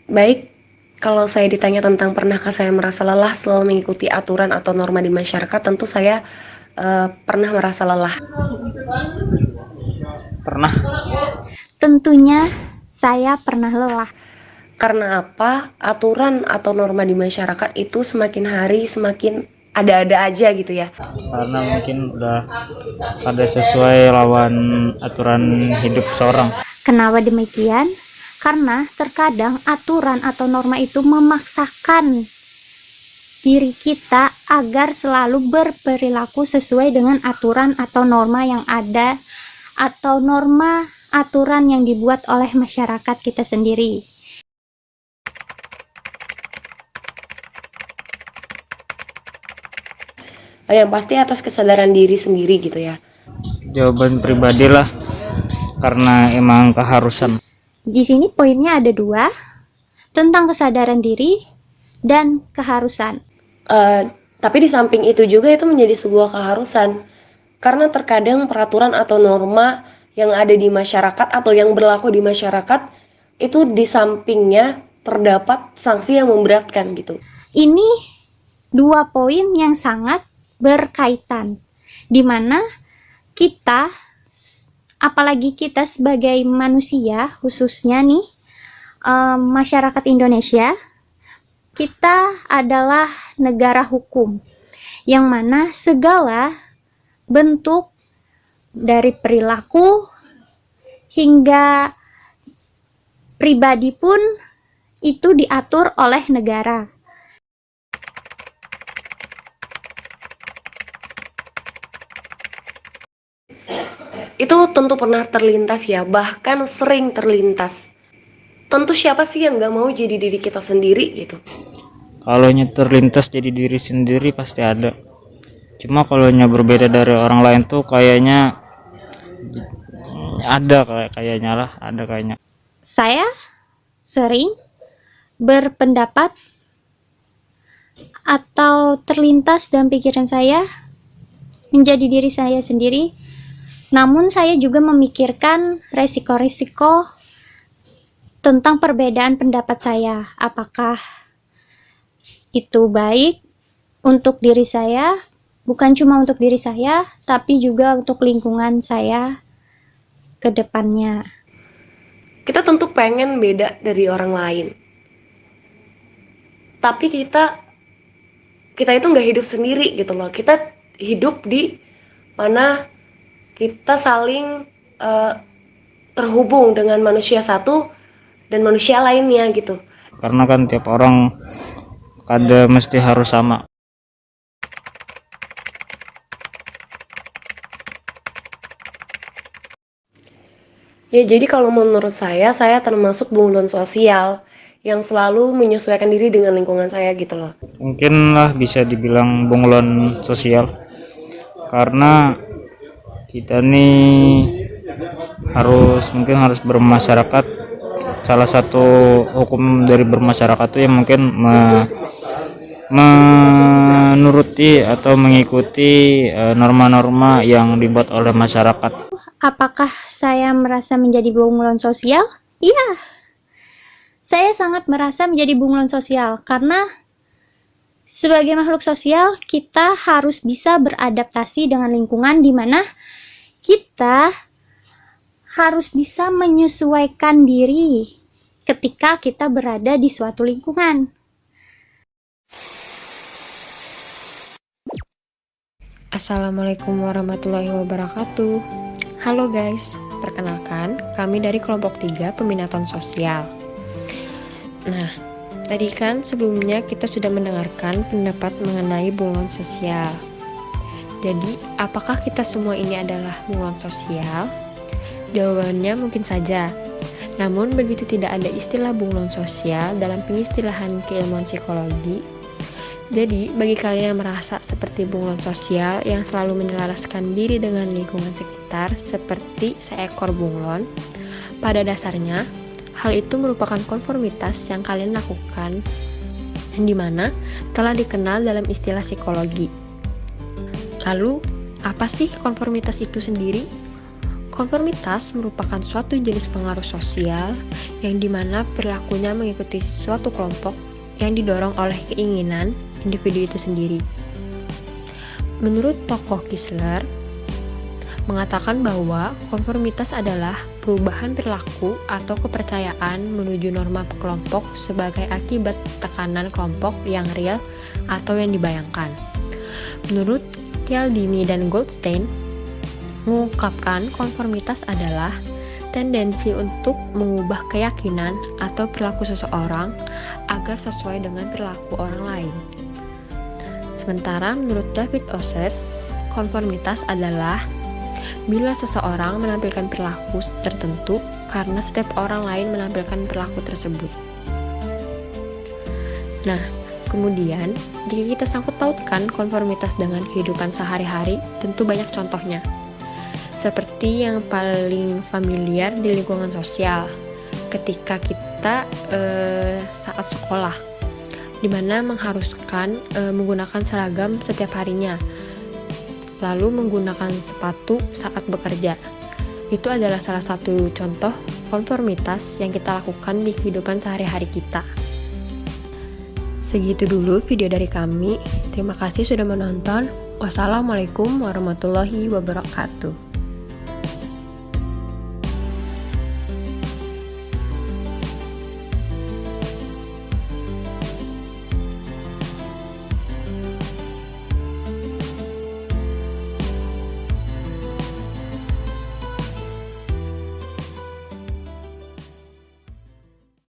Baik, kalau saya ditanya tentang pernahkah saya merasa lelah setelah mengikuti aturan atau norma di masyarakat, tentu saya pernah merasa lelah. Pernah. Tentunya saya pernah lelah. Karena apa? Aturan atau norma di masyarakat itu semakin hari semakin ada-ada aja gitu ya. Karena mungkin udah pada sesuai lawan aturan hidup seorang. Kenapa demikian? Karena terkadang aturan atau norma itu memaksakan diri kita agar selalu berperilaku sesuai dengan aturan atau norma yang ada, atau norma aturan yang dibuat oleh masyarakat kita sendiri. Yang pasti atas kesadaran diri sendiri gitu ya. Jawaban pribadi lah, karena emang keharusan. Di sini poinnya ada dua, tentang kesadaran diri dan keharusan. Tapi di samping itu juga itu menjadi sebuah keharusan. Karena terkadang peraturan atau norma yang ada di masyarakat atau yang berlaku di masyarakat itu di sampingnya terdapat sanksi yang memberatkan gitu. Ini dua poin yang sangat berkaitan, di mana kita, apalagi kita sebagai manusia, khususnya nih masyarakat Indonesia, kita adalah negara hukum, yang mana segala bentuk dari perilaku hingga pribadi pun itu diatur oleh negara. Itu tentu pernah terlintas ya, bahkan sering terlintas. Tentu siapa sih yang gak mau jadi diri kita sendiri gitu. Kalau terlintas jadi diri sendiri pasti ada. Cuma kalau berbeda dari orang lain tuh kayaknya ada, kayaknya lah, ada kayaknya. Saya sering berpendapat atau terlintas dalam pikiran saya menjadi diri saya sendiri, namun saya juga memikirkan resiko-resiko tentang perbedaan pendapat saya. Apakah itu baik untuk diri saya, bukan cuma untuk diri saya, tapi juga untuk lingkungan saya ke depannya. Kita tentu pengen beda dari orang lain. Tapi kita itu nggak hidup sendiri gitu loh. Kita hidup di mana kita saling terhubung dengan manusia satu dan manusia lainnya gitu. Karena kan tiap orang kada mesti harus sama. Ya jadi kalau menurut saya termasuk bunglon sosial yang selalu menyesuaikan diri dengan lingkungan saya gitu loh. Mungkin lah bisa dibilang bunglon sosial, karena kita nih mungkin harus bermasyarakat. Salah satu hukum dari bermasyarakat itu yang mungkin menuruti atau mengikuti norma-norma yang dibuat oleh masyarakat. Apakah saya merasa menjadi bunglon sosial? Iya, saya sangat merasa menjadi bunglon sosial karena sebagai makhluk sosial kita harus bisa beradaptasi dengan lingkungan, di mana kita harus bisa menyesuaikan diri ketika kita berada di suatu lingkungan. Assalamualaikum warahmatullahi wabarakatuh. Halo guys, perkenalkan kami dari kelompok 3 peminatan sosial. Nah, tadi kan sebelumnya kita sudah mendengarkan pendapat mengenai bunglon sosial. Jadi, apakah kita semua ini adalah bunglon sosial? Jawabannya mungkin saja. Namun begitu tidak ada istilah bunglon sosial dalam pengistilahan keilmuan psikologi. Jadi, bagi kalian yang merasa seperti bunglon sosial yang selalu menyelaraskan diri dengan lingkungan sekitar seperti seekor bunglon, pada dasarnya hal itu merupakan konformitas yang kalian lakukan, di mana telah dikenal dalam istilah psikologi. Lalu, apa sih konformitas itu sendiri? Konformitas merupakan suatu jenis pengaruh sosial yang dimana perilakunya mengikuti suatu kelompok yang didorong oleh keinginan individu itu sendiri. Menurut tokoh Kisler, mengatakan bahwa konformitas adalah perubahan perilaku atau kepercayaan menuju norma kelompok sebagai akibat tekanan kelompok yang real atau yang dibayangkan. Menurut Cialdini dan Goldstein, mengungkapkan konformitas adalah tendensi untuk mengubah keyakinan atau perilaku seseorang agar sesuai dengan perilaku orang lain. Sementara menurut David Ossers, konformitas adalah bila seseorang menampilkan perilaku tertentu karena setiap orang lain menampilkan perilaku tersebut. Nah, kemudian jika kita sangkut pautkan konformitas dengan kehidupan sehari-hari, tentu banyak contohnya. Seperti yang paling familiar di lingkungan sosial, ketika kita saat sekolah, di mana mengharuskan menggunakan seragam setiap harinya, lalu menggunakan sepatu saat bekerja. Itu adalah salah satu contoh konformitas yang kita lakukan di kehidupan sehari-hari kita. Segitu dulu video dari kami. Terima kasih sudah menonton. Wassalamualaikum warahmatullahi wabarakatuh.